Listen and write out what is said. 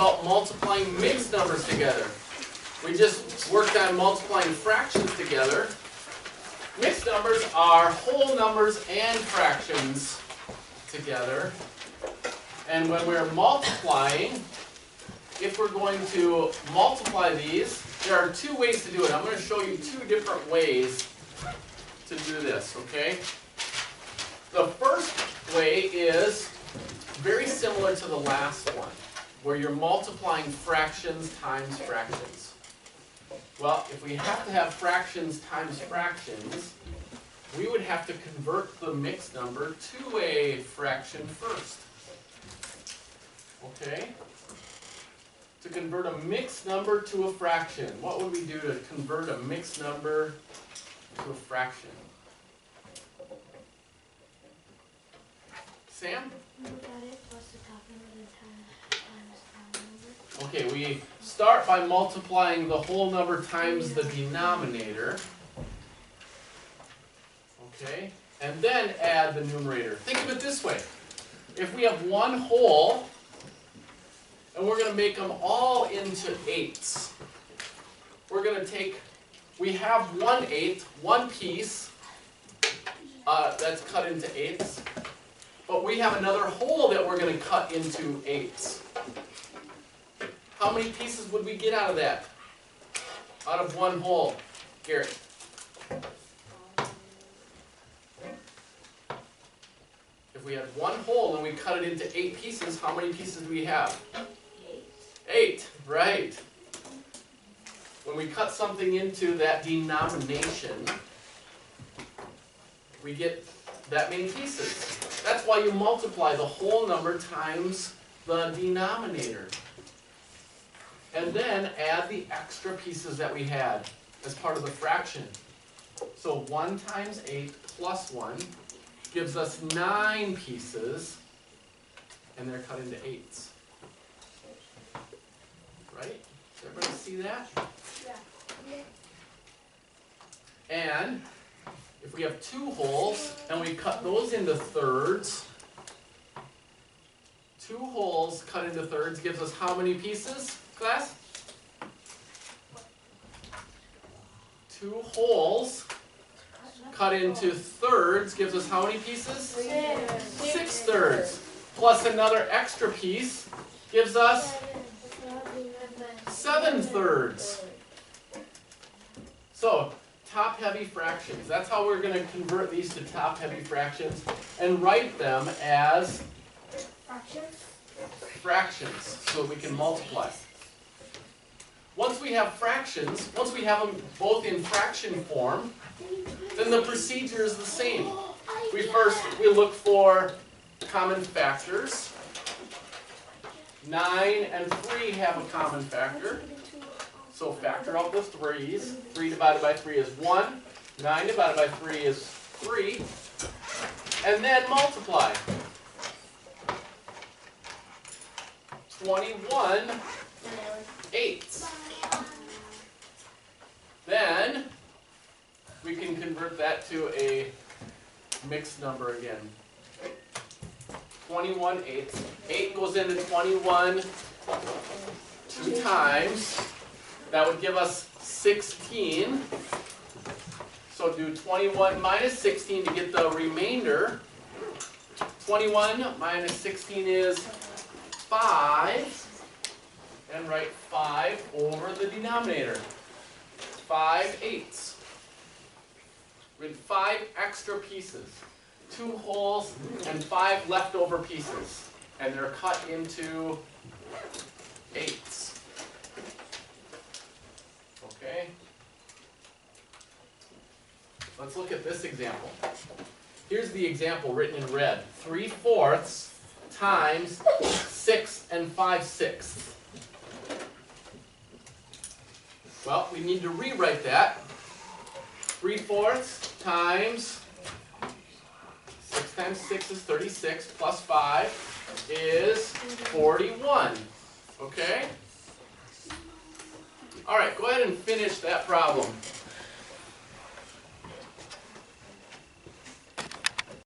about multiplying mixed numbers together. We just worked on multiplying fractions together. Mixed numbers are whole numbers and fractions together. And when we're multiplying, if we're going to multiply these, there are two ways to do it. I'm going to show you two different ways to do this, okay? The first way is very similar to the last one, where you're multiplying fractions times fractions. Well, if we have to have fractions times fractions, we would have to convert the mixed number to a fraction first. Okay? To convert a mixed number to a fraction, what would we do to convert a mixed number to a fraction? Sam? Okay, we start by multiplying the whole number times the denominator. Okay, and then add the numerator. Think of it this way. If we have one whole, and we're going to make them all into eighths. We're going to take, we have 1/8, one piece that's cut into eighths, but we have another whole that we're going to cut into eighths. How many pieces would we get out of that? Out of one whole? Garrett? If we had one whole and we cut it into 8 pieces, how many pieces do we have? 8, right. When we cut something into that denomination, we get that many pieces. That's why you multiply the whole number times the denominator. And then add the extra pieces that we had as part of the fraction. So 1 times 8 plus 1 gives us 9 pieces, and they're cut into eighths. Right? Does everybody see that? Yeah. And if we have 2 wholes and we cut those into thirds, 2 wholes cut into thirds gives us how many pieces, class? 2 wholes cut into thirds gives us how many pieces? 6 thirds. Plus another extra piece gives us 7 thirds. So, top-heavy fractions. That's how we're going to convert these to top-heavy fractions and write them as fractions so we can multiply. Once we have fractions, once we have them both in fraction form, then the procedure is the same. We look for common factors. 9 and 3 have a common factor. So factor out the 3's. 3 divided by 3 is 1. 9 divided by 3 is 3. And then multiply. 21 eighths. Then we can convert that to a mixed number again. 21 eighths. 8 goes into 21 2 times. That would give us 16. So do 21 minus 16 to get the remainder. 21 minus 16 is 5. And write 5 over the denominator. 5 eighths. With 5 extra pieces. 2 wholes and 5 leftover pieces. And they're cut into eighths. Okay? Let's look at this example. Here's the example written in red. 3/4 times 6 and 5/6. Well, we need to rewrite that. 3/4 times 6 times 6 is 36 plus 5 is 41. Okay? All right, go ahead and finish that problem.